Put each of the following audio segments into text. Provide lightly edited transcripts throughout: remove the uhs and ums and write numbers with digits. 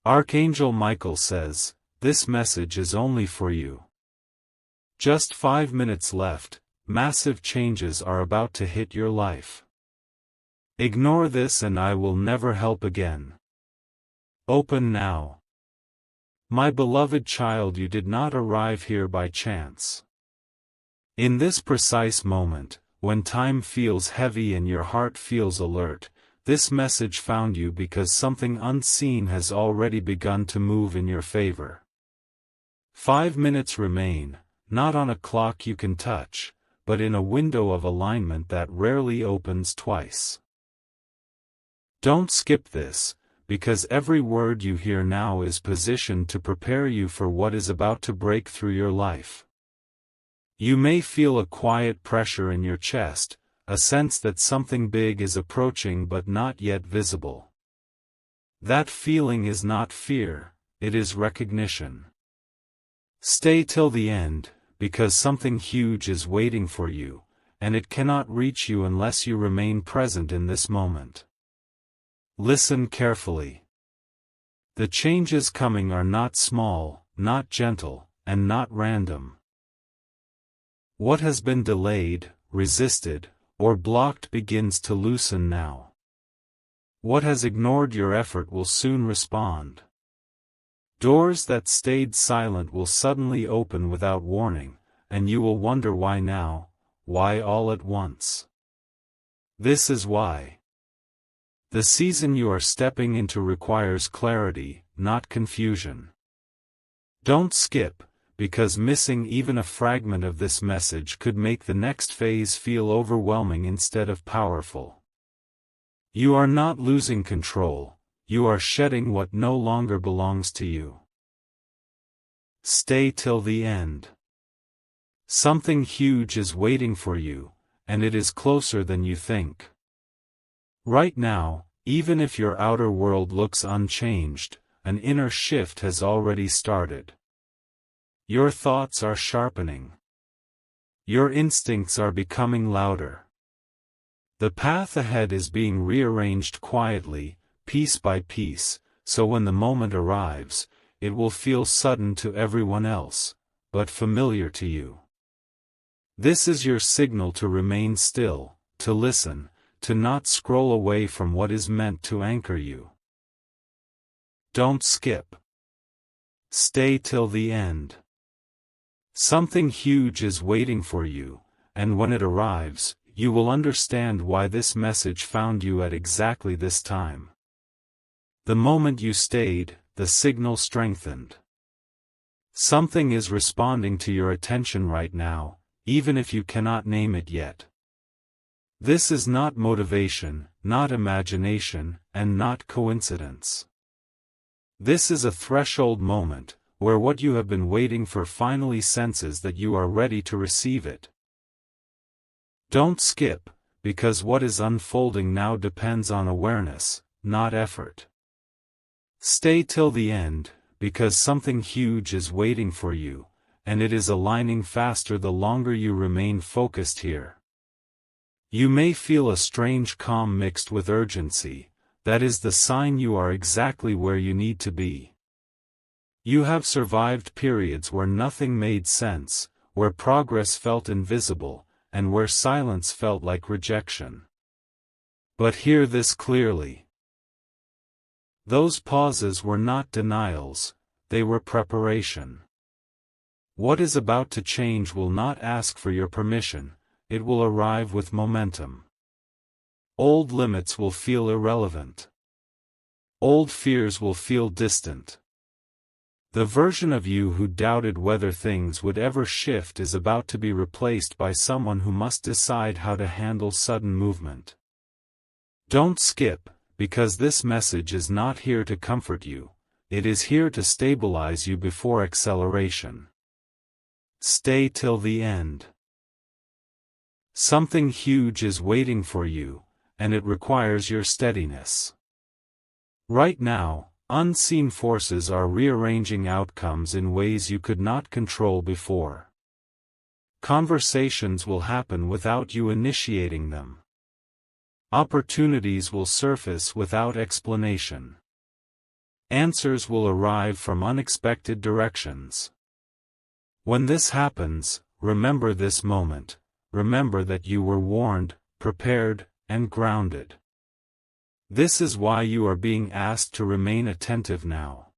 Archangel Michael says, this message is only for you. Just 5 minutes left, massive changes are about to hit your life. Ignore this and I will never help again. Open now. My beloved child, you did not arrive here by chance. In this precise moment, when time feels heavy and your heart feels alert, this message found you because something unseen has already begun to move in your favor. 5 minutes remain, not on a clock you can touch, but in a window of alignment that rarely opens twice. Don't skip this, because every word you hear now is positioned to prepare you for what is about to break through your life. You may feel a quiet pressure in your chest, a sense that something big is approaching but not yet visible. That feeling is not fear, it is recognition. Stay till the end, because something huge is waiting for you, and it cannot reach you unless you remain present in this moment. Listen carefully. The changes coming are not small, not gentle, and not random. What has been delayed, resisted, or blocked begins to loosen now. What has ignored your effort will soon respond. Doors that stayed silent will suddenly open without warning, and you will wonder why now, why all at once. This is why. The season you are stepping into requires clarity, not confusion. Don't skip, because missing even a fragment of this message could make the next phase feel overwhelming instead of powerful. You are not losing control, you are shedding what no longer belongs to you. Stay till the end. Something huge is waiting for you, and it is closer than you think. Right now, even if your outer world looks unchanged, an inner shift has already started. Your thoughts are sharpening. Your instincts are becoming louder. The path ahead is being rearranged quietly, piece by piece, so when the moment arrives, it will feel sudden to everyone else, but familiar to you. This is your signal to remain still, to listen, to not scroll away from what is meant to anchor you. Don't skip. Stay till the end. Something huge is waiting for you, and when it arrives, you will understand why this message found you at exactly this time. The moment you stayed, the signal strengthened. Something is responding to your attention right now, even if you cannot name it yet. This is not motivation, not imagination, and not coincidence. This is a threshold moment, where what you have been waiting for finally senses that you are ready to receive it. Don't skip, because what is unfolding now depends on awareness, not effort. Stay till the end, because something huge is waiting for you, and it is aligning faster the longer you remain focused here. You may feel a strange calm mixed with urgency, that is the sign you are exactly where you need to be. You have survived periods where nothing made sense, where progress felt invisible, and where silence felt like rejection. But hear this clearly. Those pauses were not denials, they were preparation. What is about to change will not ask for your permission, it will arrive with momentum. Old limits will feel irrelevant. Old fears will feel distant. The version of you who doubted whether things would ever shift is about to be replaced by someone who must decide how to handle sudden movement. Don't skip, because this message is not here to comfort you, it is here to stabilize you before acceleration. Stay till the end. Something huge is waiting for you, and it requires your steadiness. Right now, unseen forces are rearranging outcomes in ways you could not control before. Conversations will happen without you initiating them. Opportunities will surface without explanation. Answers will arrive from unexpected directions. When this happens, remember this moment. Remember that you were warned, prepared, and grounded. This is why you are being asked to remain attentive now.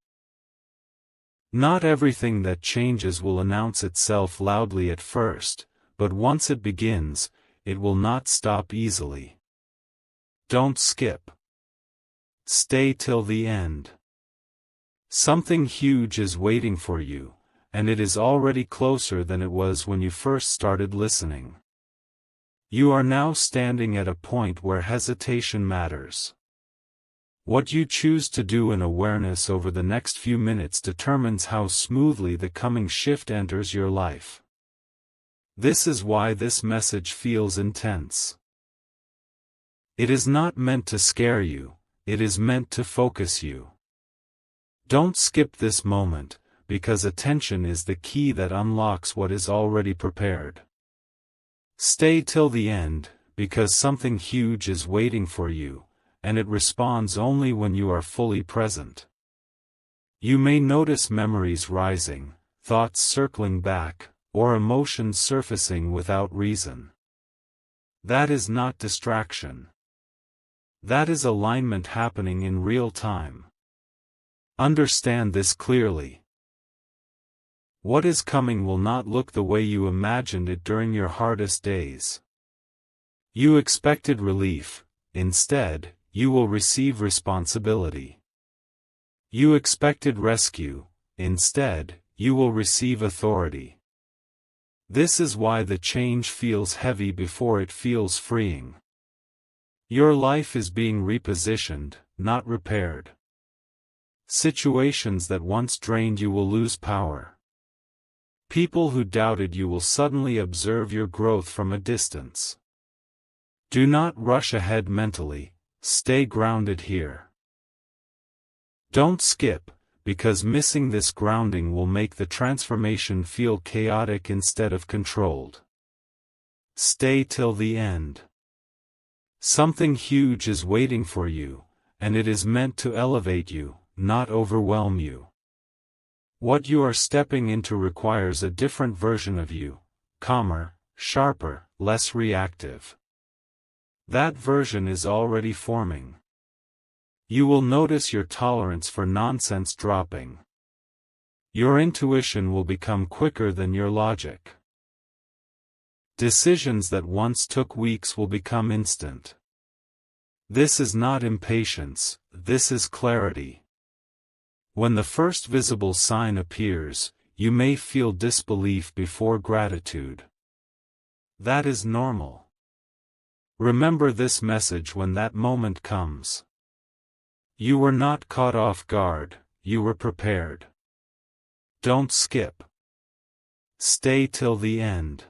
Not everything that changes will announce itself loudly at first, but once it begins, it will not stop easily. Don't skip. Stay till the end. Something huge is waiting for you, and it is already closer than it was when you first started listening. You are now standing at a point where hesitation matters. What you choose to do in awareness over the next few minutes determines how smoothly the coming shift enters your life. This is why this message feels intense. It is not meant to scare you, it is meant to focus you. Don't skip this moment, because attention is the key that unlocks what is already prepared. Stay till the end, because something huge is waiting for you, and it responds only when you are fully present. You may notice memories rising, thoughts circling back, or emotions surfacing without reason. That is not distraction. That is alignment happening in real time. Understand this clearly. What is coming will not look the way you imagined it during your hardest days. You expected relief, instead, you will receive responsibility. You expected rescue, instead, you will receive authority. This is why the change feels heavy before it feels freeing. Your life is being repositioned, not repaired. Situations that once drained you will lose power. People who doubted you will suddenly observe your growth from a distance. Do not rush ahead mentally, stay grounded here. Don't skip, because missing this grounding will make the transformation feel chaotic instead of controlled. Stay till the end. Something huge is waiting for you, and it is meant to elevate you, not overwhelm you. What you are stepping into requires a different version of you, calmer, sharper, less reactive. That version is already forming. You will notice your tolerance for nonsense dropping. Your intuition will become quicker than your logic. Decisions that once took weeks will become instant. This is not impatience, this is clarity. When the first visible sign appears, you may feel disbelief before gratitude. That is normal. Remember this message when that moment comes. You were not caught off guard, you were prepared. Don't skip. Stay till the end.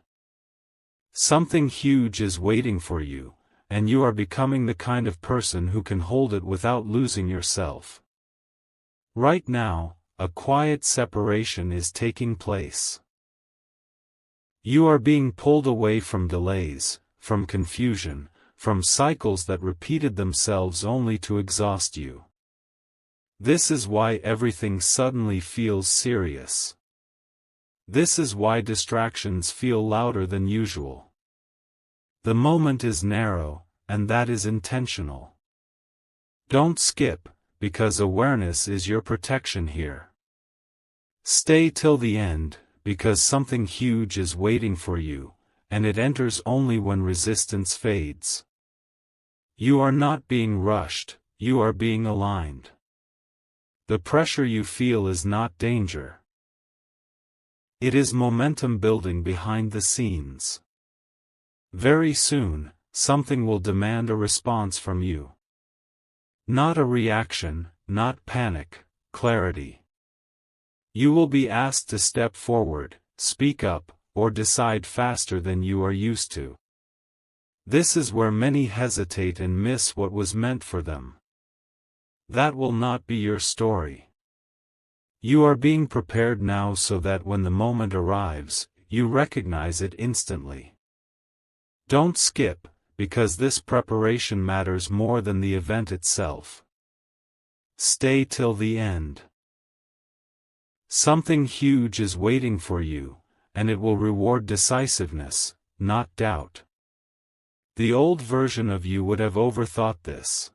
Something huge is waiting for you, and you are becoming the kind of person who can hold it without losing yourself. Right now, a quiet separation is taking place. You are being pulled away from delays, from confusion, from cycles that repeated themselves only to exhaust you. This is why everything suddenly feels serious. This is why distractions feel louder than usual. The moment is narrow, and that is intentional. Don't skip, because awareness is your protection here. Stay till the end, because something huge is waiting for you, and it enters only when resistance fades. You are not being rushed, you are being aligned. The pressure you feel is not danger. It is momentum building behind the scenes. Very soon, something will demand a response from you. Not a reaction, not panic, clarity. You will be asked to step forward, speak up, or decide faster than you are used to. This is where many hesitate and miss what was meant for them. That will not be your story. You are being prepared now so that when the moment arrives, you recognize it instantly. Don't skip, because this preparation matters more than the event itself. Stay till the end. Something huge is waiting for you, and it will reward decisiveness, not doubt. The old version of you would have overthought this.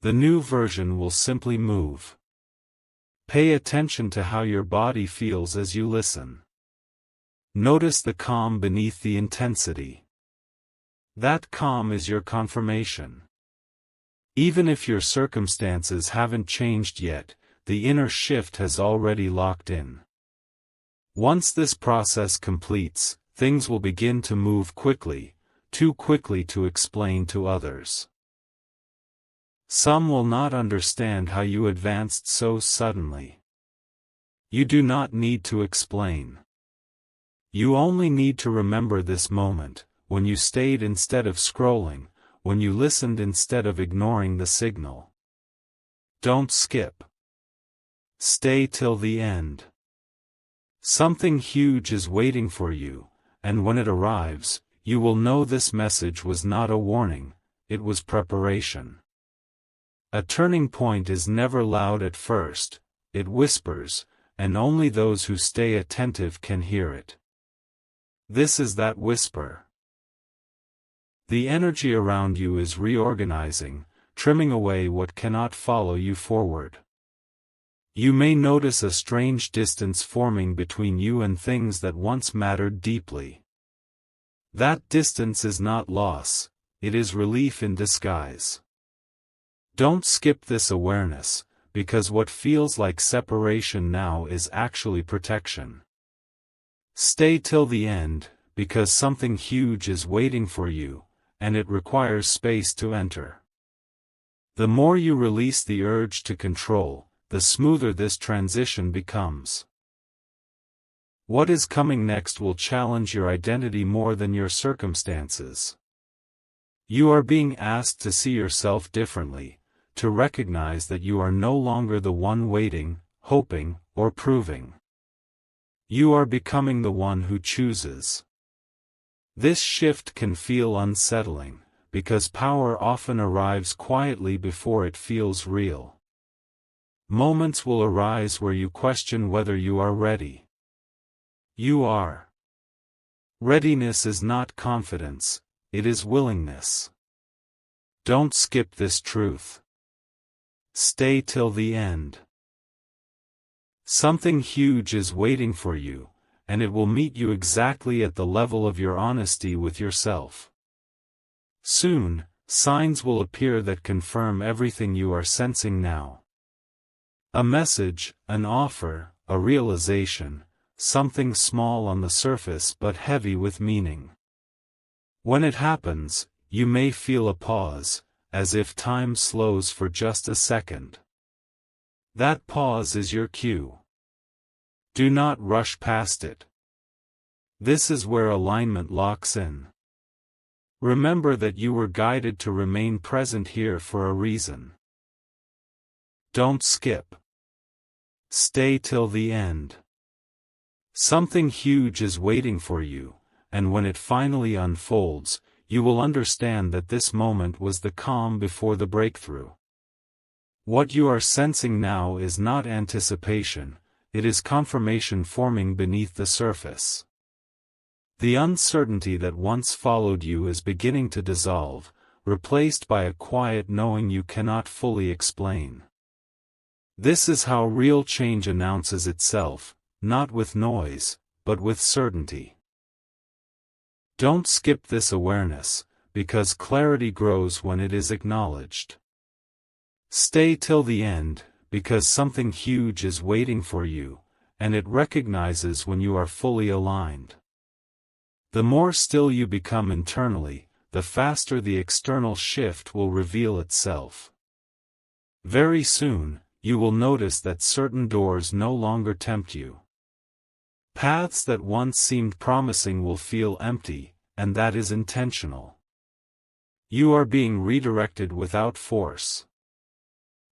The new version will simply move. Pay attention to how your body feels as you listen. Notice the calm beneath the intensity. That calm is your confirmation. Even if your circumstances haven't changed yet, the inner shift has already locked in. Once this process completes, things will begin to move quickly, too quickly to explain to others. Some will not understand how you advanced so suddenly. You do not need to explain. You only need to remember this moment, when you stayed instead of scrolling, when you listened instead of ignoring the signal. Don't skip. Stay till the end. Something huge is waiting for you, and when it arrives, you will know this message was not a warning, it was preparation. A turning point is never loud at first, it whispers, and only those who stay attentive can hear it. This is that whisper. The energy around you is reorganizing, trimming away what cannot follow you forward. You may notice a strange distance forming between you and things that once mattered deeply. That distance is not loss, it is relief in disguise. Don't skip this awareness, because what feels like separation now is actually protection. Stay till the end, because something huge is waiting for you, and it requires space to enter. The more you release the urge to control, the smoother this transition becomes. What is coming next will challenge your identity more than your circumstances. You are being asked to see yourself differently, to recognize that you are no longer the one waiting, hoping, or proving. You are becoming the one who chooses. This shift can feel unsettling, because power often arrives quietly before it feels real. Moments will arise where you question whether you are ready. You are. Readiness is not confidence, it is willingness. Don't skip this truth. Stay till the end. Something huge is waiting for you, and it will meet you exactly at the level of your honesty with yourself. Soon, signs will appear that confirm everything you are sensing now. A message, an offer, a realization, something small on the surface but heavy with meaning. When it happens, you may feel a pause, as if time slows for just a second. That pause is your cue. Do not rush past it. This is where alignment locks in. Remember that you were guided to remain present here for a reason. Don't skip. Stay till the end. Something huge is waiting for you, and when it finally unfolds, you will understand that this moment was the calm before the breakthrough. What you are sensing now is not anticipation, it is confirmation forming beneath the surface. The uncertainty that once followed you is beginning to dissolve, replaced by a quiet knowing you cannot fully explain. This is how real change announces itself, not with noise, but with certainty. Don't skip this awareness, because clarity grows when it is acknowledged. Stay till the end, because something huge is waiting for you, and it recognizes when you are fully aligned. The more still you become internally, the faster the external shift will reveal itself. Very soon, you will notice that certain doors no longer tempt you. Paths that once seemed promising will feel empty, and that is intentional. You are being redirected without force.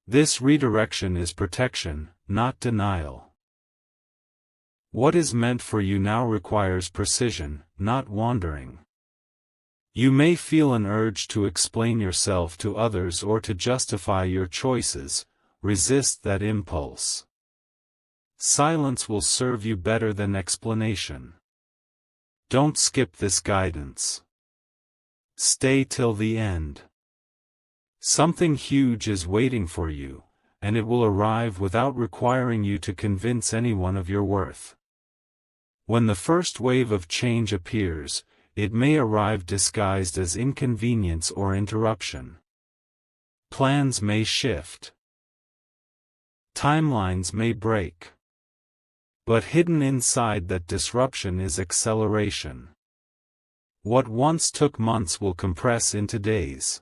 This redirection is protection, not denial. What is meant for you now requires precision, not wandering. You may feel an urge to explain yourself to others or to justify your choices, resist that impulse. Silence will serve you better than explanation. Don't skip this guidance. Stay till the end. Something huge is waiting for you, and it will arrive without requiring you to convince anyone of your worth. When the first wave of change appears, it may arrive disguised as inconvenience or interruption. Plans may shift. Timelines may break. But hidden inside that disruption is acceleration. What once took months will compress into days.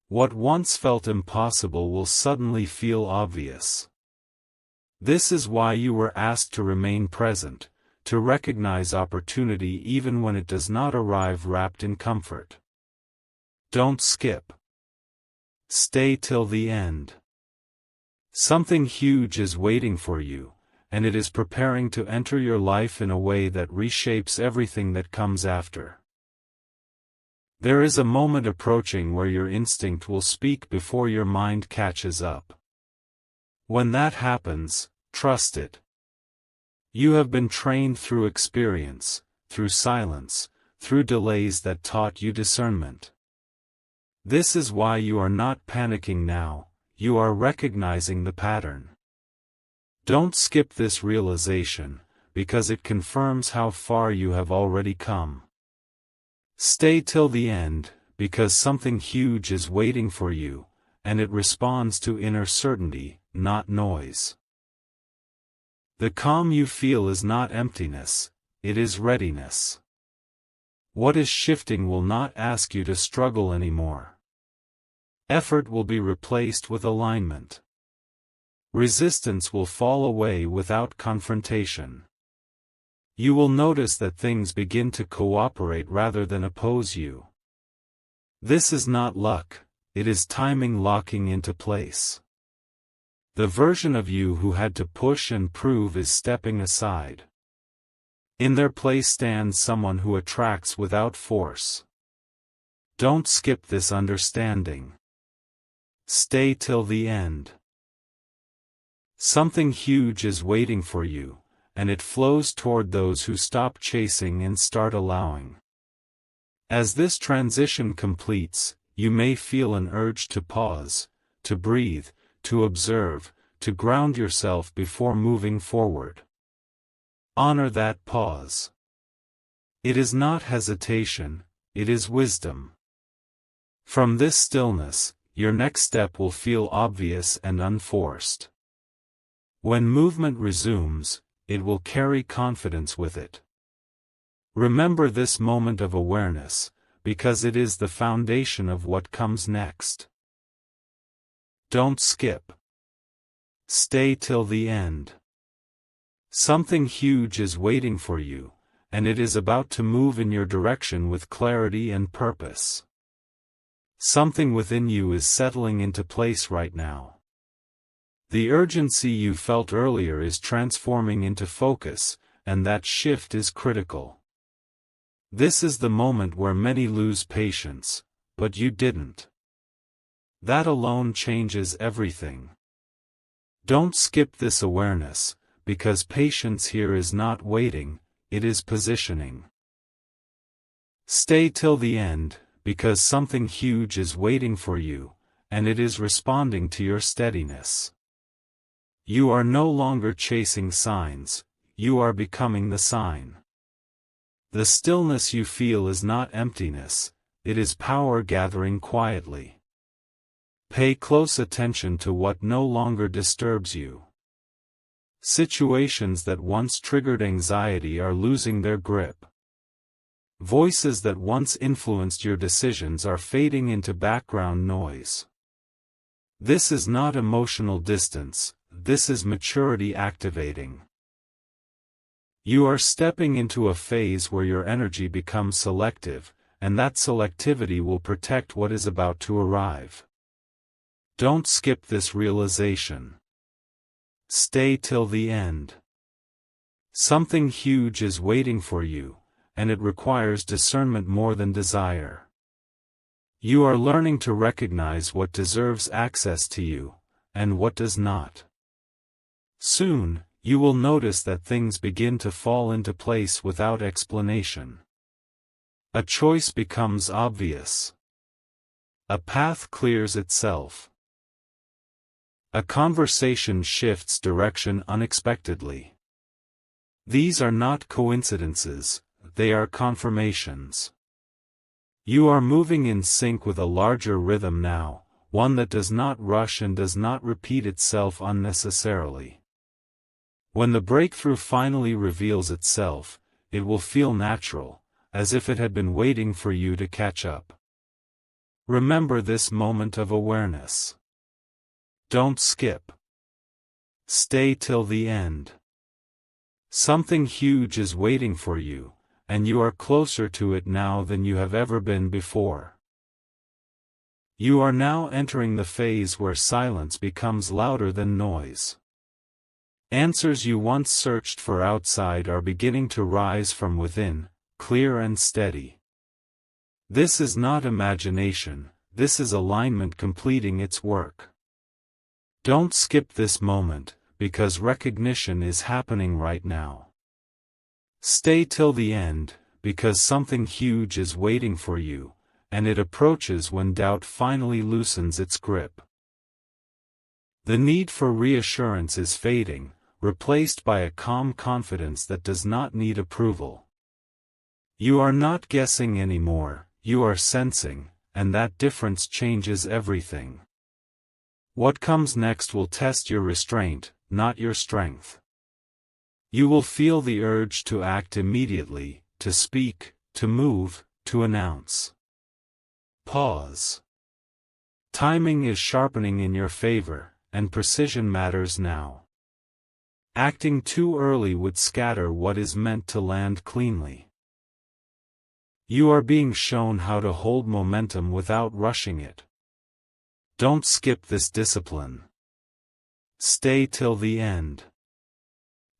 What once felt impossible will suddenly feel obvious. This is why you were asked to remain present, to recognize opportunity even when it does not arrive wrapped in comfort. Don't skip. Stay till the end. Something huge is waiting for you, and it is preparing to enter your life in a way that reshapes everything that comes after. There is a moment approaching where your instinct will speak before your mind catches up. When that happens, trust it. You have been trained through experience, through silence, through delays that taught you discernment. This is why you are not panicking now, you are recognizing the pattern. Don't skip this realization, because it confirms how far you have already come. Stay till the end, because something huge is waiting for you, and it responds to inner certainty, not noise. The calm you feel is not emptiness, it is readiness. What is shifting will not ask you to struggle anymore. Effort will be replaced with alignment. Resistance will fall away without confrontation. You will notice that things begin to cooperate rather than oppose you. This is not luck, it is timing locking into place. The version of you who had to push and prove is stepping aside. In their place stands someone who attracts without force. Don't skip this understanding. Stay till the end. Something huge is waiting for you, and it flows toward those who stop chasing and start allowing. As this transition completes, you may feel an urge to pause, to breathe, to observe, to ground yourself before moving forward. Honor that pause. It is not hesitation, it is wisdom. From this stillness, your next step will feel obvious and unforced. When movement resumes, it will carry confidence with it. Remember this moment of awareness, because it is the foundation of what comes next. Don't skip. Stay till the end. Something huge is waiting for you, and it is about to move in your direction with clarity and purpose. Something within you is settling into place right now. The urgency you felt earlier is transforming into focus, and that shift is critical. This is the moment where many lose patience, but you didn't. That alone changes everything. Don't skip this awareness, because patience here is not waiting, it is positioning. Stay till the end, because something huge is waiting for you, and it is responding to your steadiness. You are no longer chasing signs, you are becoming the sign. The stillness you feel is not emptiness, it is power gathering quietly. Pay close attention to what no longer disturbs you. Situations that once triggered anxiety are losing their grip. Voices that once influenced your decisions are fading into background noise. This is not emotional distance, this is maturity activating. You are stepping into a phase where your energy becomes selective, and that selectivity will protect what is about to arrive. Don't skip this realization. Stay till the end. Something huge is waiting for you, and it requires discernment more than desire. You are learning to recognize what deserves access to you, and what does not. Soon, you will notice that things begin to fall into place without explanation. A choice becomes obvious. A path clears itself. A conversation shifts direction unexpectedly. These are not coincidences, they are confirmations. You are moving in sync with a larger rhythm now, one that does not rush and does not repeat itself unnecessarily. When the breakthrough finally reveals itself, it will feel natural, as if it had been waiting for you to catch up. Remember this moment of awareness. Don't skip. Stay till the end. Something huge is waiting for you, and you are closer to it now than you have ever been before. You are now entering the phase where silence becomes louder than noise. Answers you once searched for outside are beginning to rise from within, clear and steady. This is not imagination, this is alignment completing its work. Don't skip this moment, because recognition is happening right now. Stay till the end, because something huge is waiting for you, and it approaches when doubt finally loosens its grip. The need for reassurance is fading, replaced by a calm confidence that does not need approval. You are not guessing anymore, you are sensing, and that difference changes everything. What comes next will test your restraint, not your strength. You will feel the urge to act immediately, to speak, to move, to announce. Pause. Timing is sharpening in your favor, and precision matters now. Acting too early would scatter what is meant to land cleanly. You are being shown how to hold momentum without rushing it. Don't skip this discipline. Stay till the end.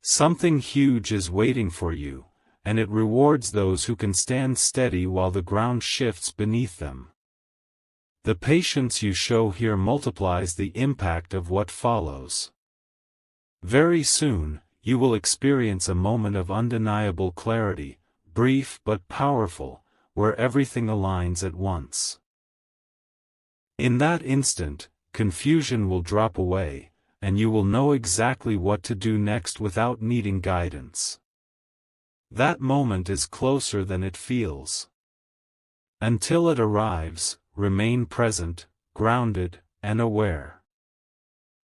Something huge is waiting for you, and it rewards those who can stand steady while the ground shifts beneath them. The patience you show here multiplies the impact of what follows. Very soon, you will experience a moment of undeniable clarity, brief but powerful, where everything aligns at once. In that instant, confusion will drop away, and you will know exactly what to do next without needing guidance. That moment is closer than it feels. Until it arrives, remain present, grounded, and aware.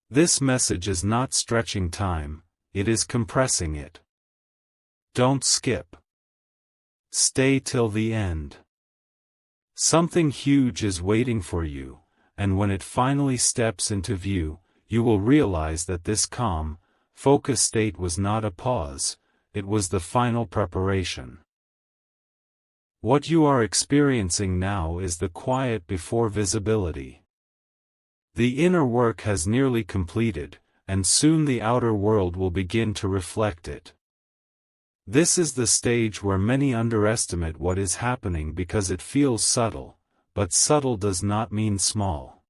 This message is not stretching time, it is compressing it. Don't skip. Stay till the end. Something huge is waiting for you, and when it finally steps into view, you will realize that this calm, focused state was not a pause, it was the final preparation. What you are experiencing now is the quiet before visibility. The inner work has nearly completed, and soon the outer world will begin to reflect it. This is the stage where many underestimate what is happening because it feels subtle, but subtle does not mean small.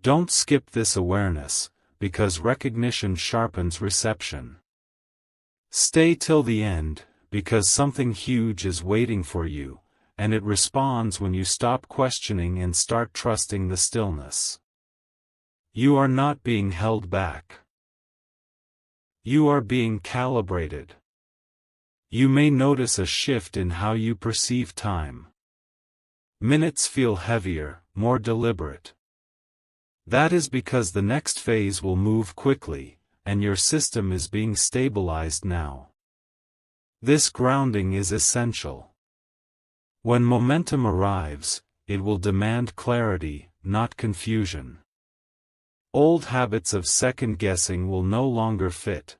Don't skip this awareness, because recognition sharpens reception. Stay till the end, because something huge is waiting for you, and it responds when you stop questioning and start trusting the stillness. You are not being held back. You are being calibrated. You may notice a shift in how you perceive time. Minutes feel heavier, more deliberate. That is because the next phase will move quickly, and your system is being stabilized now. This grounding is essential. When momentum arrives, it will demand clarity, not confusion. Old habits of second-guessing will no longer fit.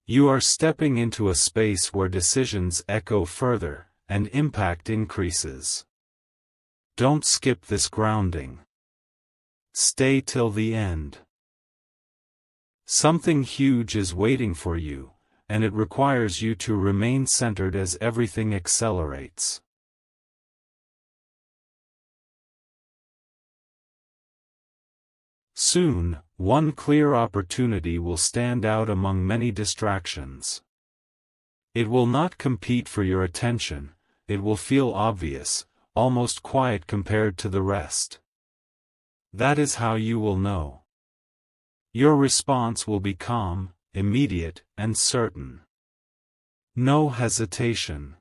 You are stepping into a space where decisions echo further, and impact increases. Don't skip this grounding. Stay till the end. Something huge is waiting for you, and it requires you to remain centered as everything accelerates. Soon, one clear opportunity will stand out among many distractions. It will not compete for your attention, it will feel obvious, almost quiet compared to the rest. That is how you will know. Your response will be calm, immediate, and certain. No hesitation.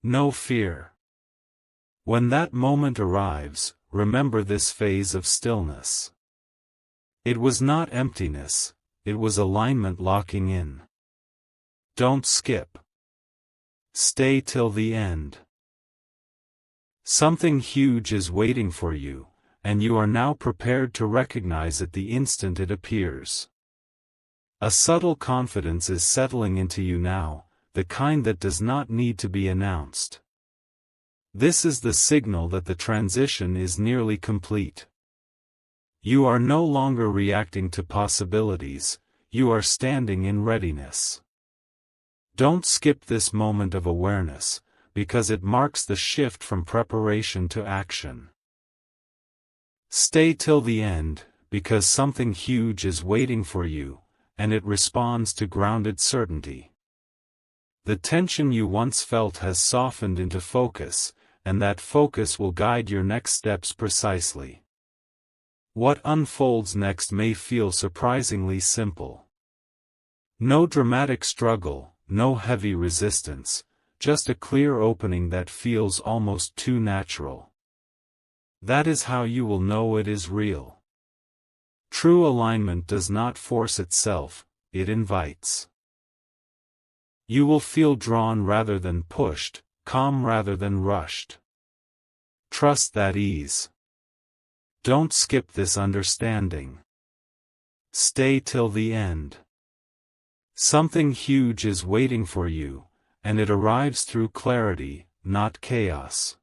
No fear. When that moment arrives, remember this phase of stillness. It was not emptiness, it was alignment locking in. Don't skip. Stay till the end. Something huge is waiting for you, and you are now prepared to recognize it the instant it appears. A subtle confidence is settling into you now, the kind that does not need to be announced. This is the signal that the transition is nearly complete. You are no longer reacting to possibilities, you are standing in readiness. Don't skip this moment of awareness, because it marks the shift from preparation to action. Stay till the end, because something huge is waiting for you, and it responds to grounded certainty. The tension you once felt has softened into focus, and that focus will guide your next steps precisely. What unfolds next may feel surprisingly simple. No dramatic struggle, no heavy resistance, just a clear opening that feels almost too natural. That is how you will know it is real. True alignment does not force itself, it invites. You will feel drawn rather than pushed, calm rather than rushed. Trust that ease. Don't skip this understanding. Stay till the end. Something huge is waiting for you, and it arrives through clarity, not chaos.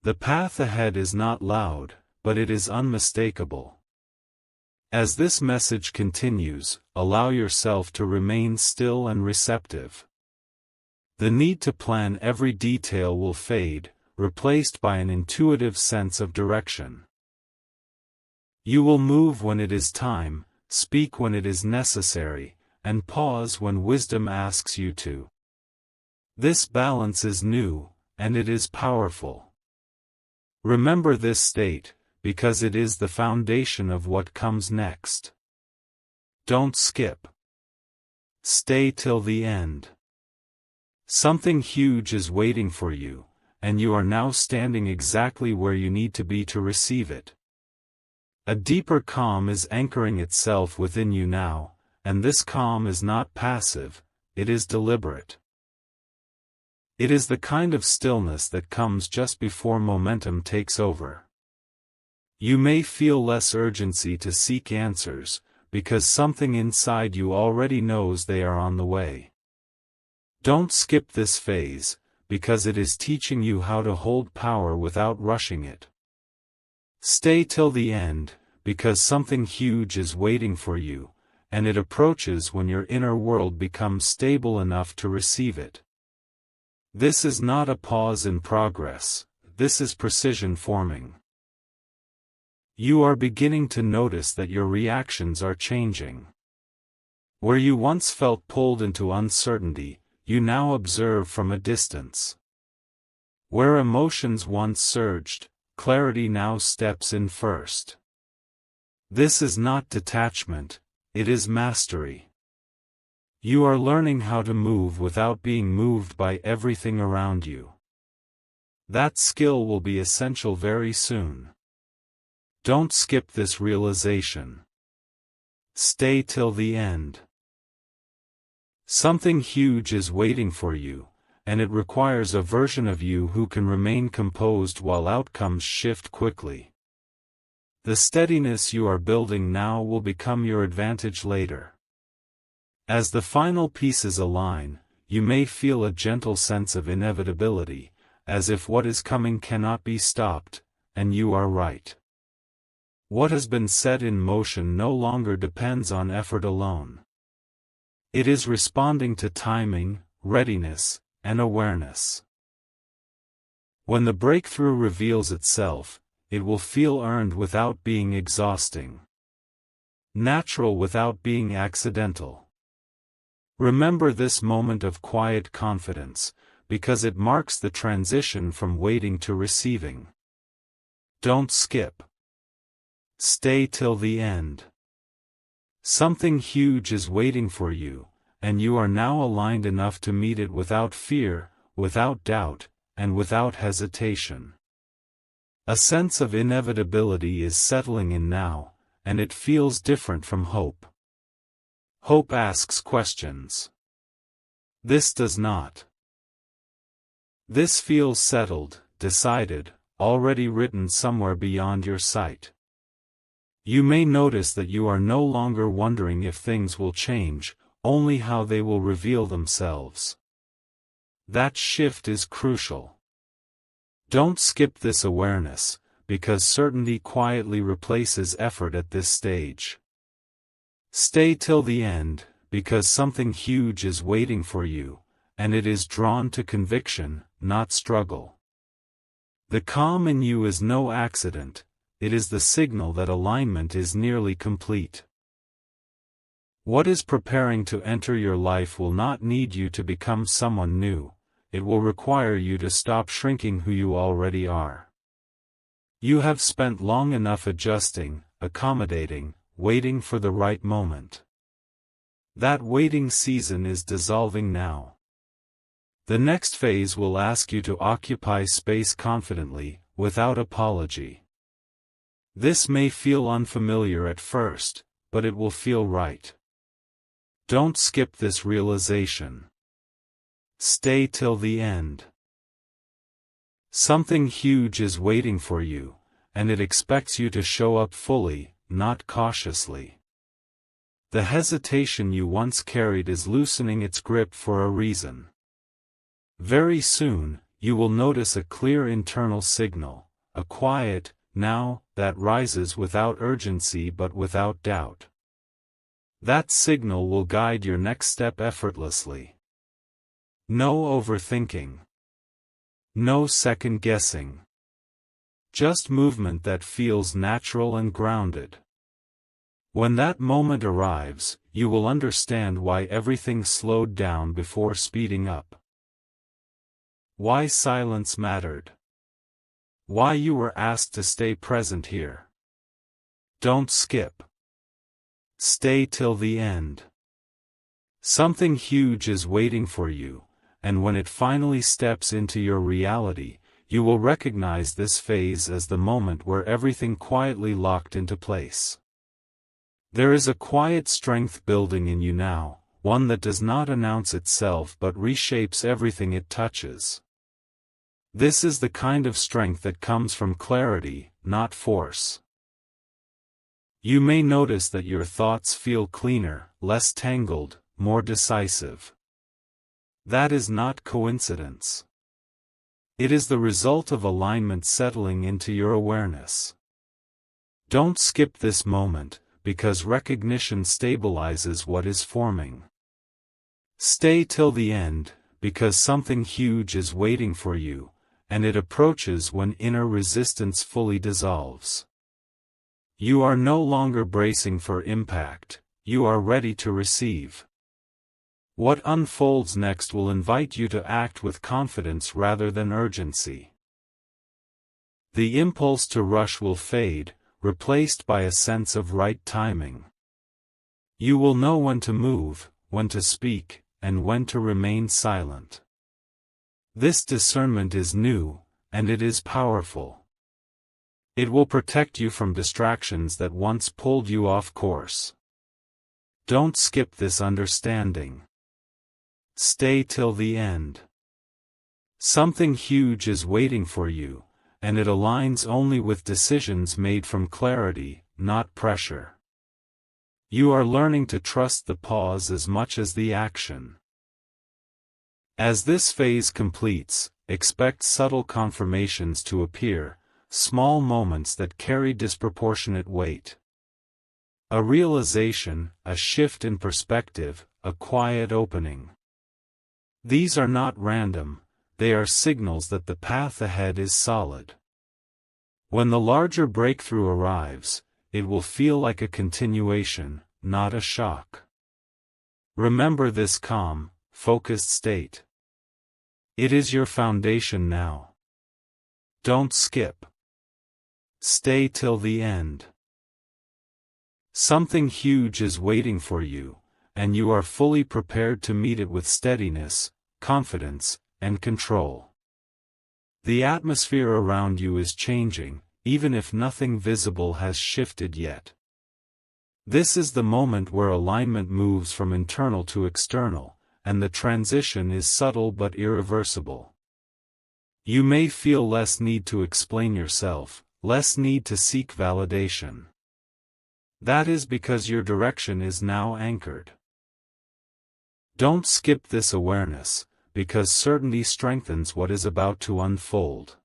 The path ahead is not loud, but it is unmistakable. As this message continues, allow yourself to remain still and receptive. The need to plan every detail will fade, replaced by an intuitive sense of direction. You will move when it is time, speak when it is necessary, and pause when wisdom asks you to. This balance is new, and it is powerful. Remember this state, because it is the foundation of what comes next. Don't skip. Stay till the end. Something huge is waiting for you, and you are now standing exactly where you need to be to receive it. A deeper calm is anchoring itself within you now, and this calm is not passive, it is deliberate. It is the kind of stillness that comes just before momentum takes over. You may feel less urgency to seek answers, because something inside you already knows they are on the way. Don't skip this phase, because it is teaching you how to hold power without rushing it. Stay till the end, because something huge is waiting for you, and it approaches when your inner world becomes stable enough to receive it. This is not a pause in progress, this is precision forming. You are beginning to notice that your reactions are changing. Where you once felt pulled into uncertainty, you now observe from a distance. Where emotions once surged, clarity now steps in first. This is not detachment, it is mastery. You are learning how to move without being moved by everything around you. That skill will be essential very soon. Don't skip this realization. Stay till the end. Something huge is waiting for you, and it requires a version of you who can remain composed while outcomes shift quickly. The steadiness you are building now will become your advantage later. As the final pieces align, you may feel a gentle sense of inevitability, as if what is coming cannot be stopped, and you are right. What has been set in motion no longer depends on effort alone. It is responding to timing, readiness, and awareness. When the breakthrough reveals itself, it will feel earned without being exhausting. Natural without being accidental. Remember this moment of quiet confidence, because it marks the transition from waiting to receiving. Don't skip. Stay till the end. Something huge is waiting for you, and you are now aligned enough to meet it without fear, without doubt, and without hesitation. A sense of inevitability is settling in now, and it feels different from hope. Hope asks questions. This does not. This feels settled, decided, already written somewhere beyond your sight. You may notice that you are no longer wondering if things will change, only how they will reveal themselves. That shift is crucial. Don't skip this awareness, because certainty quietly replaces effort at this stage. Stay till the end, because something huge is waiting for you, and it is drawn to conviction, not struggle. The calm in you is no accident, it is the signal that alignment is nearly complete. What is preparing to enter your life will not need you to become someone new, it will require you to stop shrinking who you already are. You have spent long enough adjusting, accommodating, waiting for the right moment. That waiting season is dissolving now. The next phase will ask you to occupy space confidently, without apology. This may feel unfamiliar at first, but it will feel right. Don't skip this realization. Stay till the end. Something huge is waiting for you, and it expects you to show up fully, not cautiously. The hesitation you once carried is loosening its grip for a reason. Very soon, you will notice a clear internal signal, a quiet, now, that rises without urgency but without doubt. That signal will guide your next step effortlessly. No overthinking. No second guessing. Just movement that feels natural and grounded. When that moment arrives, you will understand why everything slowed down before speeding up. Why silence mattered. Why you were asked to stay present here. Don't skip. Stay till the end. Something huge is waiting for you, and when it finally steps into your reality, you will recognize this phase as the moment where everything quietly locked into place. There is a quiet strength building in you now, one that does not announce itself but reshapes everything it touches. This is the kind of strength that comes from clarity, not force. You may notice that your thoughts feel cleaner, less tangled, more decisive. That is not coincidence. It is the result of alignment settling into your awareness. Don't skip this moment, because recognition stabilizes what is forming. Stay till the end, because something huge is waiting for you, and it approaches when inner resistance fully dissolves. You are no longer bracing for impact, you are ready to receive. What unfolds next will invite you to act with confidence rather than urgency. The impulse to rush will fade, replaced by a sense of right timing. You will know when to move, when to speak, and when to remain silent. This discernment is new, and it is powerful. It will protect you from distractions that once pulled you off course. Don't skip this understanding. Stay till the end. Something huge is waiting for you, and it aligns only with decisions made from clarity, not pressure. You are learning to trust the pause as much as the action. As this phase completes, expect subtle confirmations to appear, small moments that carry disproportionate weight. A realization, a shift in perspective, a quiet opening. These are not random, they are signals that the path ahead is solid. When the larger breakthrough arrives, it will feel like a continuation, not a shock. Remember this calm, focused state. It is your foundation now. Don't skip. Stay till the end. Something huge is waiting for you, and you are fully prepared to meet it with steadiness, confidence, and control. The atmosphere around you is changing, even if nothing visible has shifted yet. This is the moment where alignment moves from internal to external, and the transition is subtle but irreversible. You may feel less need to explain yourself, less need to seek validation. That is because your direction is now anchored. Don't skip this awareness, because certainty strengthens what is about to unfold.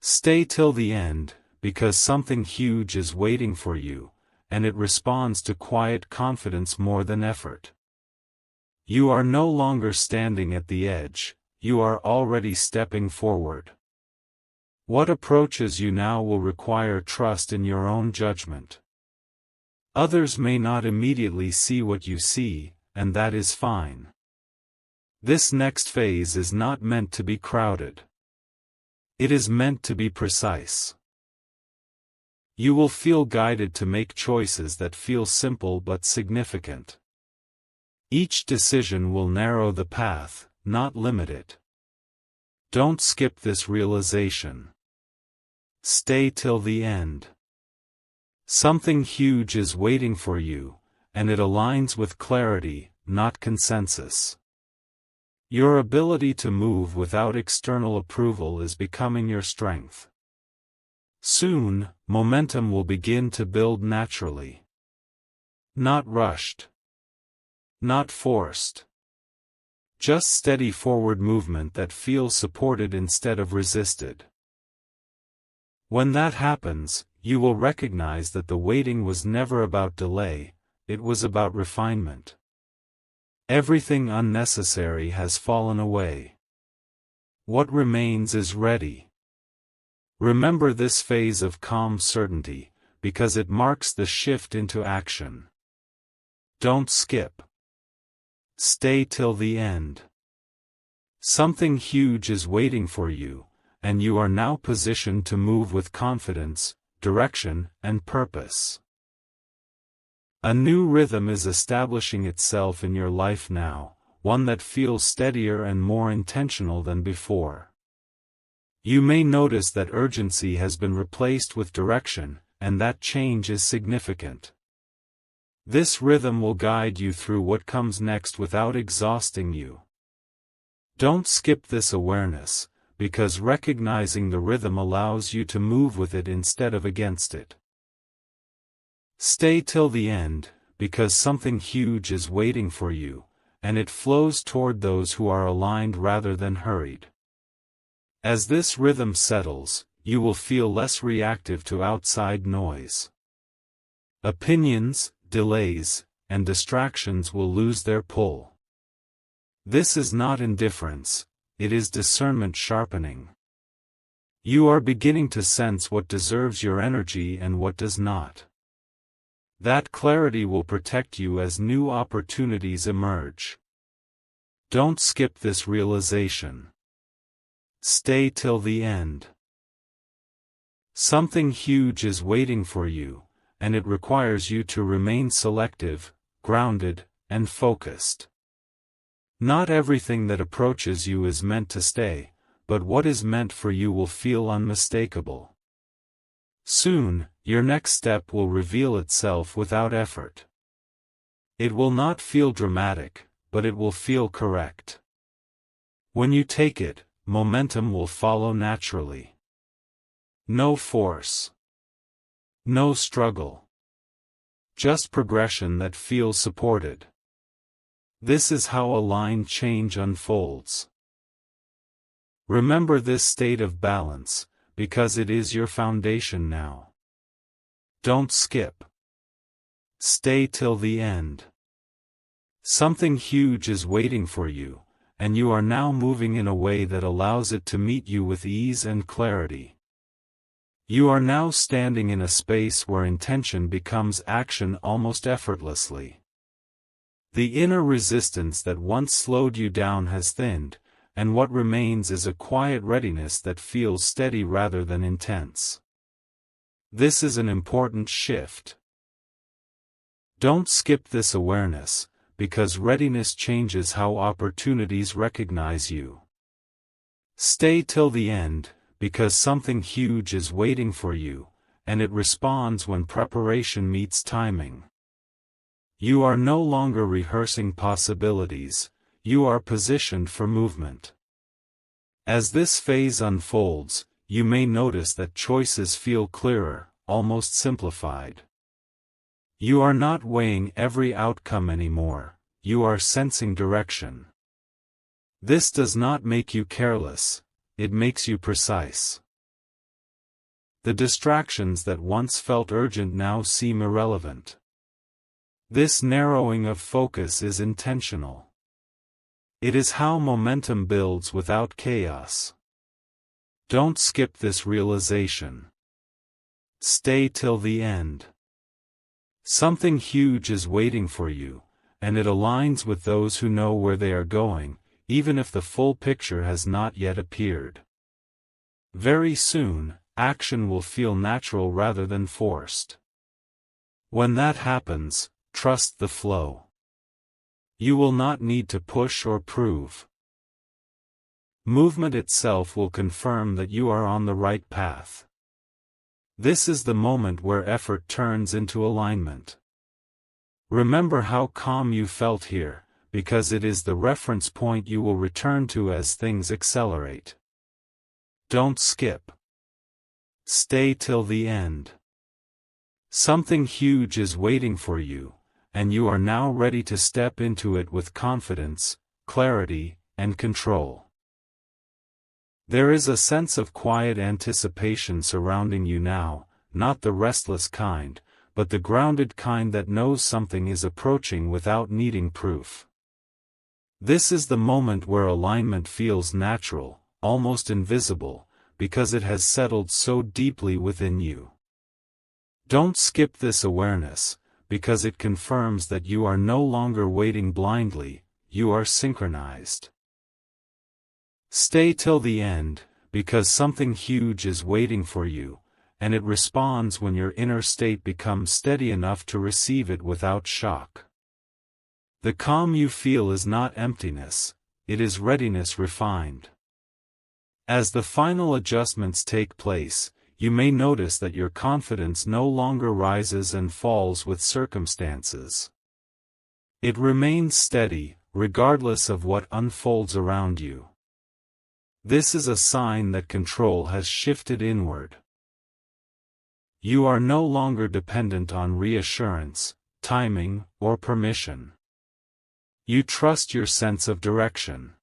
Stay till the end, because something huge is waiting for you, and it responds to quiet confidence more than effort. You are no longer standing at the edge, you are already stepping forward. What approaches you now will require trust in your own judgment. Others may not immediately see what you see, and that is fine. This next phase is not meant to be crowded. It is meant to be precise. You will feel guided to make choices that feel simple but significant. Each decision will narrow the path, not limit it. Don't skip this realization. Stay till the end. Something huge is waiting for you, and it aligns with clarity, not consensus. Your ability to move without external approval is becoming your strength. Soon, momentum will begin to build naturally. Not rushed. Not forced. Just steady forward movement that feels supported instead of resisted. When that happens, you will recognize that the waiting was never about delay, it was about refinement. Everything unnecessary has fallen away. What remains is ready. Remember this phase of calm certainty, because it marks the shift into action. Don't skip. Stay till the end. Something huge is waiting for you, and you are now positioned to move with confidence, direction, and purpose. A new rhythm is establishing itself in your life now, one that feels steadier and more intentional than before. You may notice that urgency has been replaced with direction, and that change is significant. This rhythm will guide you through what comes next without exhausting you. Don't skip this awareness, because recognizing the rhythm allows you to move with it instead of against it. Stay till the end, because something huge is waiting for you, and it flows toward those who are aligned rather than hurried. As this rhythm settles, you will feel less reactive to outside noise. Opinions, delays, and distractions will lose their pull. This is not indifference, it is discernment sharpening. You are beginning to sense what deserves your energy and what does not. That clarity will protect you as new opportunities emerge. Don't skip this realization. Stay till the end. Something huge is waiting for you, and it requires you to remain selective, grounded, and focused. Not everything that approaches you is meant to stay, but what is meant for you will feel unmistakable. Soon, your next step will reveal itself without effort. It will not feel dramatic, but it will feel correct. When you take it, momentum will follow naturally. No force. No struggle. Just progression that feels supported. This is how aligned change unfolds. Remember this state of balance, because it is your foundation now. Don't skip. Stay till the end. Something huge is waiting for you, and you are now moving in a way that allows it to meet you with ease and clarity. You are now standing in a space where intention becomes action almost effortlessly. The inner resistance that once slowed you down has thinned, and what remains is a quiet readiness that feels steady rather than intense. This is an important shift. Don't skip this awareness, because readiness changes how opportunities recognize you. Stay till the end, because something huge is waiting for you, and it responds when preparation meets timing. You are no longer rehearsing possibilities, you are positioned for movement. As this phase unfolds, you may notice that choices feel clearer, almost simplified. You are not weighing every outcome anymore, you are sensing direction. This does not make you careless, it makes you precise. The distractions that once felt urgent now seem irrelevant. This narrowing of focus is intentional. It is how momentum builds without chaos. Don't skip this realization. Stay till the end. Something huge is waiting for you, and it aligns with those who know where they are going, even if the full picture has not yet appeared. Very soon, action will feel natural rather than forced. When that happens, trust the flow. You will not need to push or prove. Movement itself will confirm that you are on the right path. This is the moment where effort turns into alignment. Remember how calm you felt here, because it is the reference point you will return to as things accelerate. Don't skip. Stay till the end. Something huge is waiting for you, and you are now ready to step into it with confidence, clarity, and control. There is a sense of quiet anticipation surrounding you now, not the restless kind, but the grounded kind that knows something is approaching without needing proof. This is the moment where alignment feels natural, almost invisible, because it has settled so deeply within you. Don't skip this awareness, because it confirms that you are no longer waiting blindly, you are synchronized. Stay till the end, because something huge is waiting for you, and it responds when your inner state becomes steady enough to receive it without shock. The calm you feel is not emptiness, it is readiness refined. As the final adjustments take place, you may notice that your confidence no longer rises and falls with circumstances. It remains steady, regardless of what unfolds around you. This is a sign that control has shifted inward. You are no longer dependent on reassurance, timing, or permission. You trust your sense of direction.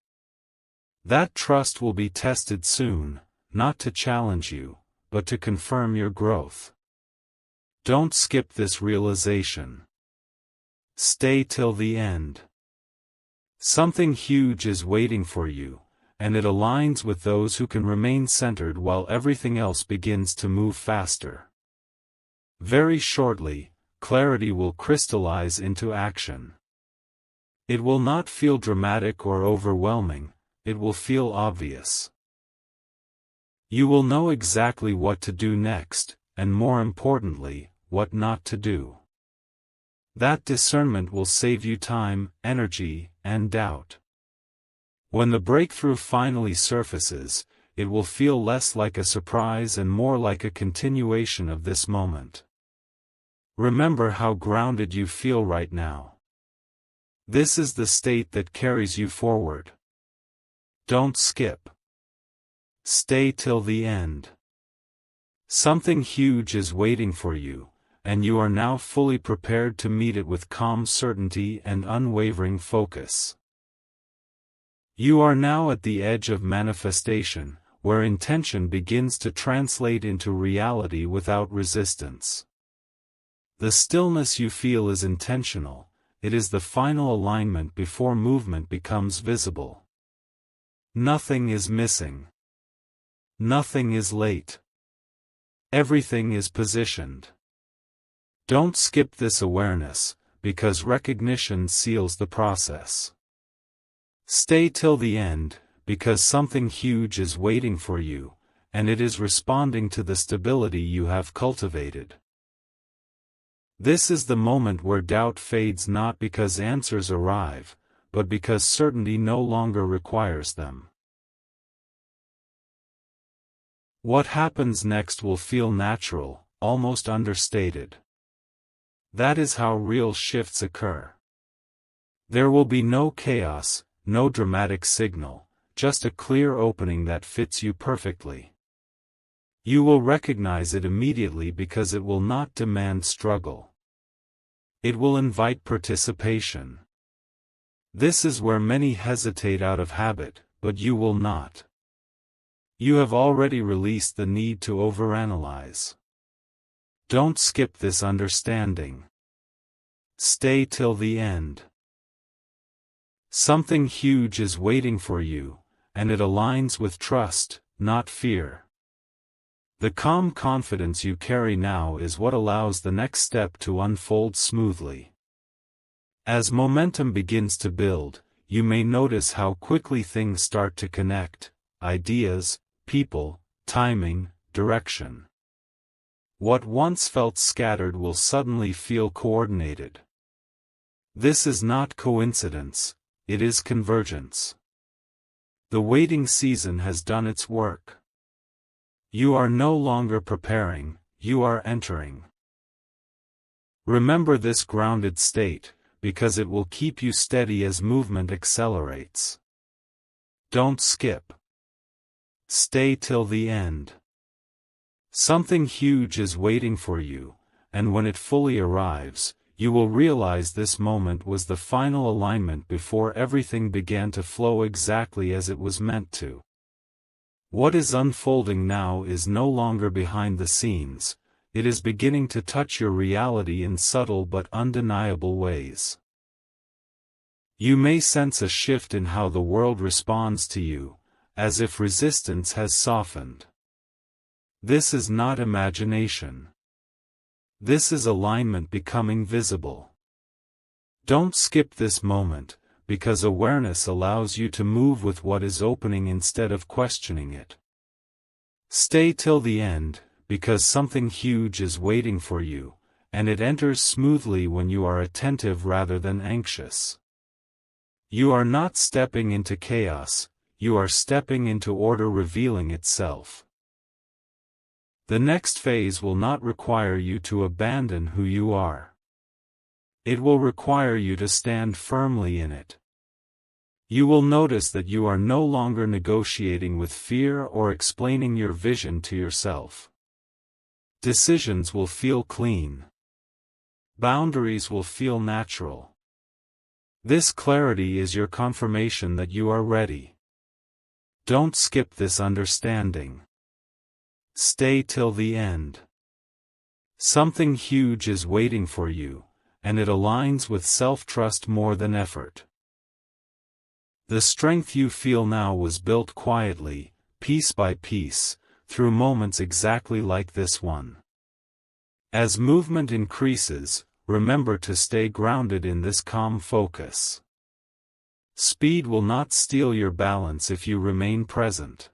That trust will be tested soon, not to challenge you, but to confirm your growth. Don't skip this realization. Stay till the end. Something huge is waiting for you, and it aligns with those who can remain centered while everything else begins to move faster. Very shortly, clarity will crystallize into action. It will not feel dramatic or overwhelming, it will feel obvious. You will know exactly what to do next, and more importantly, what not to do. That discernment will save you time, energy, and doubt. When the breakthrough finally surfaces, it will feel less like a surprise and more like a continuation of this moment. Remember how grounded you feel right now. This is the state that carries you forward. Don't skip. Stay till the end. Something huge is waiting for you, and you are now fully prepared to meet it with calm certainty and unwavering focus. You are now at the edge of manifestation, where intention begins to translate into reality without resistance. The stillness you feel is intentional, it is the final alignment before movement becomes visible. Nothing is missing. Nothing is late. Everything is positioned. Don't skip this awareness, because recognition seals the process. Stay till the end, because something huge is waiting for you, and it is responding to the stability you have cultivated. This is the moment where doubt fades, not because answers arrive, but because certainty no longer requires them. What happens next will feel natural, almost understated. That is how real shifts occur. There will be no chaos, no dramatic signal, just a clear opening that fits you perfectly. You will recognize it immediately because it will not demand struggle. It will invite participation. This is where many hesitate out of habit, but you will not. You have already released the need to overanalyze. Don't skip this understanding. Stay till the end. Something huge is waiting for you, and it aligns with trust, not fear. The calm confidence you carry now is what allows the next step to unfold smoothly. As momentum begins to build, you may notice how quickly things start to connect: ideas, people, timing, direction. What once felt scattered will suddenly feel coordinated. This is not coincidence, it is convergence. The waiting season has done its work. You are no longer preparing, you are entering. Remember this grounded state, because it will keep you steady as movement accelerates. Don't skip. Stay till the end. Something huge is waiting for you, and when it fully arrives, you will realize this moment was the final alignment before everything began to flow exactly as it was meant to. What is unfolding now is no longer behind the scenes, it is beginning to touch your reality in subtle but undeniable ways. You may sense a shift in how the world responds to you, as if resistance has softened. This is not imagination. This is alignment becoming visible. Don't skip this moment, because awareness allows you to move with what is opening instead of questioning it. Stay till the end, because something huge is waiting for you, and it enters smoothly when you are attentive rather than anxious. You are not stepping into chaos, you are stepping into order revealing itself. The next phase will not require you to abandon who you are. It will require you to stand firmly in it. You will notice that you are no longer negotiating with fear or explaining your vision to yourself. Decisions will feel clean. Boundaries will feel natural. This clarity is your confirmation that you are ready. Don't skip this understanding. Stay till the end. Something huge is waiting for you, and it aligns with self-trust more than effort. The strength you feel now was built quietly, piece by piece, through moments exactly like this one. As movement increases, remember to stay grounded in this calm focus. Speed will not steal your balance if you remain present.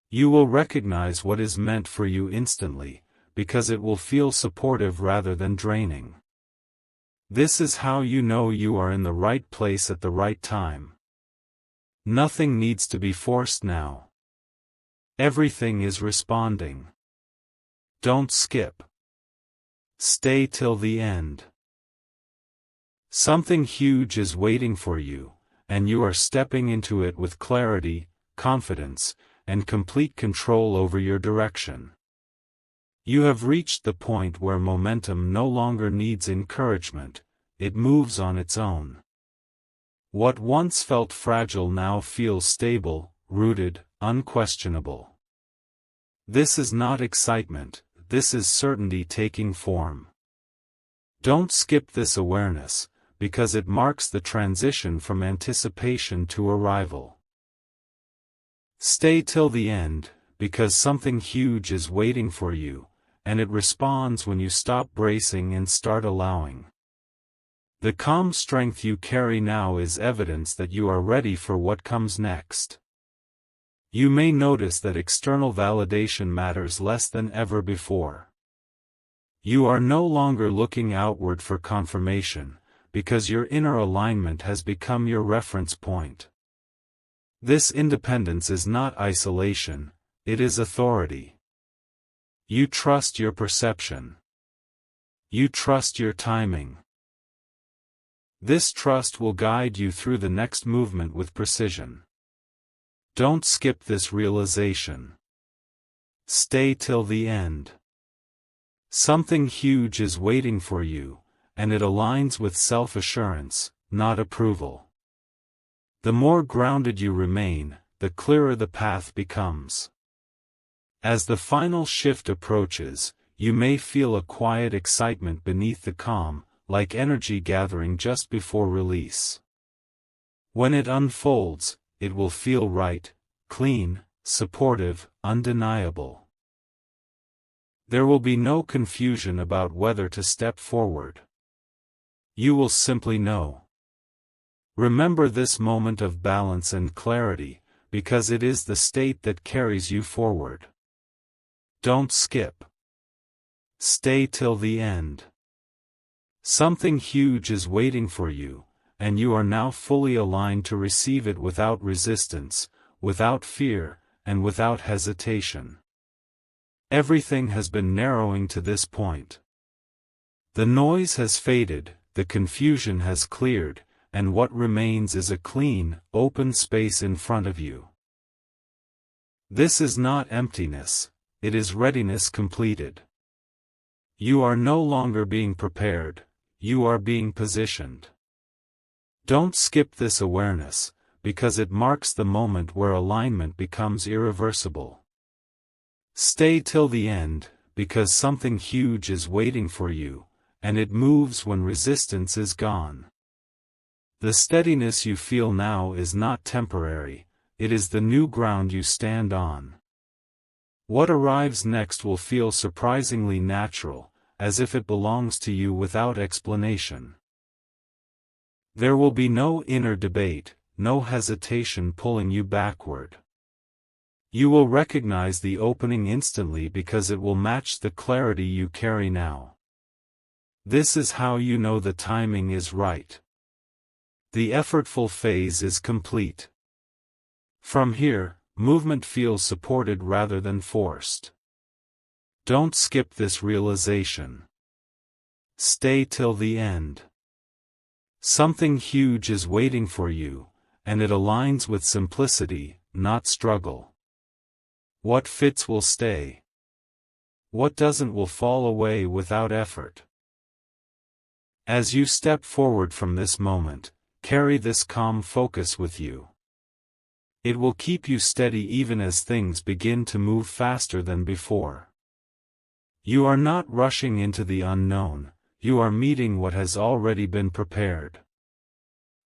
You will recognize what is meant for you instantly, because it will feel supportive rather than draining. This is how you know you are in the right place at the right time. Nothing needs to be forced now. Everything is responding. Don't skip. Stay till the end. Something huge is waiting for you, and you are stepping into it with clarity, confidence, and complete control over your direction. You have reached the point where momentum no longer needs encouragement, it moves on its own. What once felt fragile now feels stable, rooted, unquestionable. This is not excitement, this is certainty taking form. Don't skip this awareness, because it marks the transition from anticipation to arrival. Stay till the end, because something huge is waiting for you, and it responds when you stop bracing and start allowing. The calm strength you carry now is evidence that you are ready for what comes next. You may notice that external validation matters less than ever before. You are no longer looking outward for confirmation, because your inner alignment has become your reference point. This independence is not isolation, it is authority. You trust your perception. You trust your timing. This trust will guide you through the next movement with precision. Don't skip this realization. Stay till the end. Something huge is waiting for you, and it aligns with self-assurance, not approval. The more grounded you remain, the clearer the path becomes. As the final shift approaches, you may feel a quiet excitement beneath the calm, like energy gathering just before release. When it unfolds, it will feel right, clean, supportive, undeniable. There will be no confusion about whether to step forward. You will simply know. Remember this moment of balance and clarity, because it is the state that carries you forward. Don't skip. Stay till the end. Something huge is waiting for you, and you are now fully aligned to receive it without resistance, without fear, and without hesitation. Everything has been narrowing to this point. The noise has faded, the confusion has cleared, and what remains is a clean, open space in front of you. This is not emptiness, it is readiness completed. You are no longer being prepared, you are being positioned. Don't skip this awareness, because it marks the moment where alignment becomes irreversible. Stay till the end, because something huge is waiting for you, and it moves when resistance is gone. The steadiness you feel now is not temporary, it is the new ground you stand on. What arrives next will feel surprisingly natural, as if it belongs to you without explanation. There will be no inner debate, no hesitation pulling you backward. You will recognize the opening instantly because it will match the clarity you carry now. This is how you know the timing is right. The effortful phase is complete. From here, movement feels supported rather than forced. Don't skip this realization. Stay till the end. Something huge is waiting for you, and it aligns with simplicity, not struggle. What fits will stay. What doesn't will fall away without effort. As you step forward from this moment, carry this calm focus with you. It will keep you steady even as things begin to move faster than before. You are not rushing into the unknown, you are meeting what has already been prepared.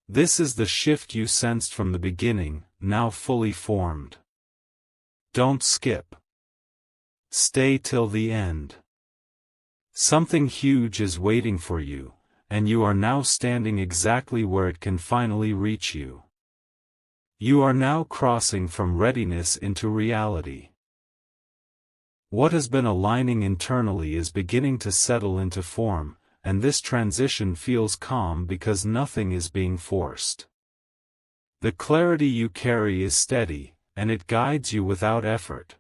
This is the shift you sensed from the beginning, now fully formed. Don't skip. Stay till the end. Something huge is waiting for you, and you are now standing exactly where it can finally reach you. You are now crossing from readiness into reality. What has been aligning internally is beginning to settle into form, and this transition feels calm because nothing is being forced. The clarity you carry is steady, and it guides you without effort.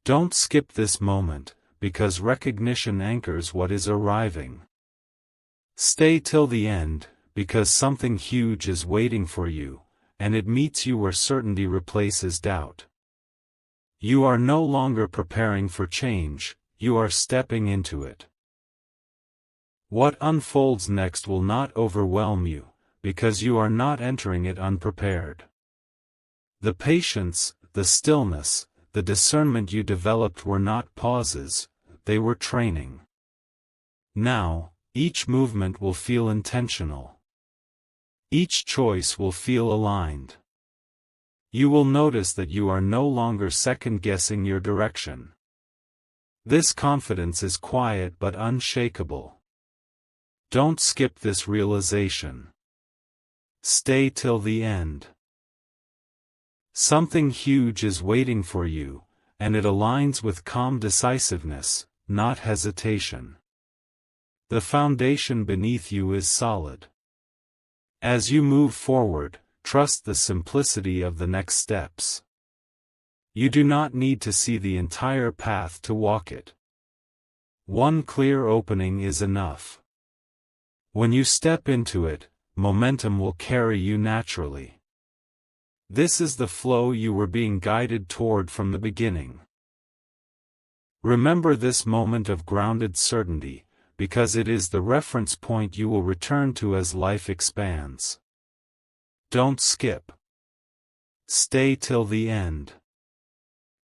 Don't skip this moment, because recognition anchors what is arriving. Stay till the end, because something huge is waiting for you, and it meets you where certainty replaces doubt. You are no longer preparing for change, you are stepping into it. What unfolds next will not overwhelm you, because you are not entering it unprepared. The patience, the stillness, the discernment you developed were not pauses, they were training. Now, each movement will feel intentional. Each choice will feel aligned. You will notice that you are no longer second-guessing your direction. This confidence is quiet but unshakable. Don't skip this realization. Stay till the end. Something huge is waiting for you, and it aligns with calm decisiveness, not hesitation. The foundation beneath you is solid. As you move forward, trust the simplicity of the next steps. You do not need to see the entire path to walk it. One clear opening is enough. When you step into it, momentum will carry you naturally. This is the flow you were being guided toward from the beginning. Remember this moment of grounded certainty, because it is the reference point you will return to as life expands. Don't skip. Stay till the end.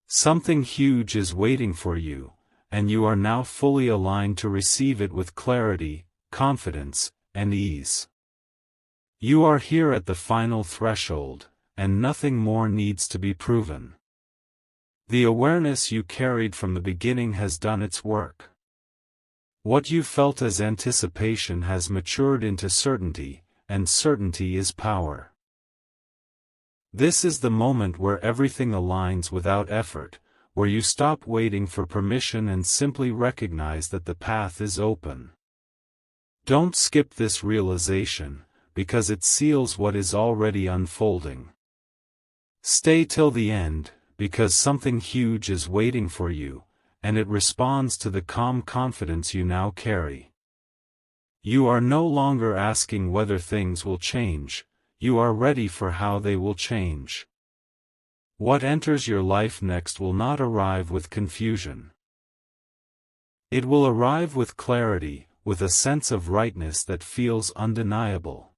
Something huge is waiting for you, and you are now fully aligned to receive it with clarity, confidence, and ease. You are here at the final threshold, and nothing more needs to be proven. The awareness you carried from the beginning has done its work. What you felt as anticipation has matured into certainty, and certainty is power. This is the moment where everything aligns without effort, where you stop waiting for permission and simply recognize that the path is open. Don't skip this realization, because it seals what is already unfolding. Stay till the end, because something huge is waiting for you, and it responds to the calm confidence you now carry. You are no longer asking whether things will change, you are ready for how they will change. What enters your life next will not arrive with confusion. It will arrive with clarity, with a sense of rightness that feels undeniable.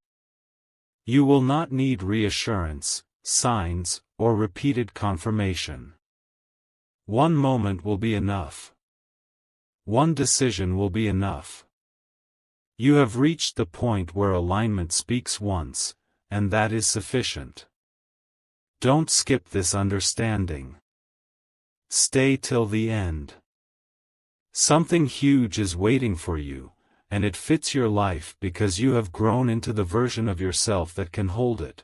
You will not need reassurance, signs, or repeated confirmation. One moment will be enough. One decision will be enough. You have reached the point where alignment speaks once, and that is sufficient. Don't skip this understanding. Stay till the end. Something huge is waiting for you, and it fits your life because you have grown into the version of yourself that can hold it.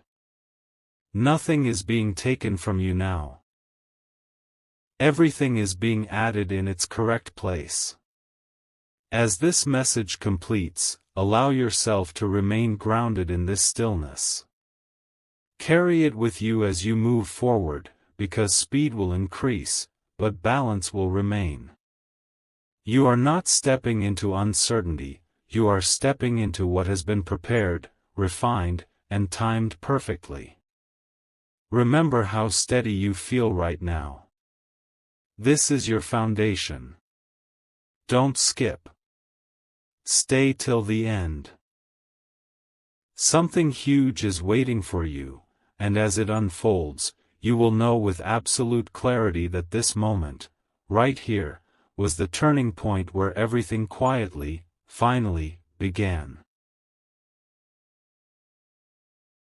Nothing is being taken from you now. Everything is being added in its correct place. As this message completes, allow yourself to remain grounded in this stillness. Carry it with you as you move forward, because speed will increase, but balance will remain. You are not stepping into uncertainty, you are stepping into what has been prepared, refined, and timed perfectly. Remember how steady you feel right now. This is your foundation. Don't skip. Stay till the end. Something huge is waiting for you, and as it unfolds, you will know with absolute clarity that this moment, right here, was the turning point where everything quietly, finally, began.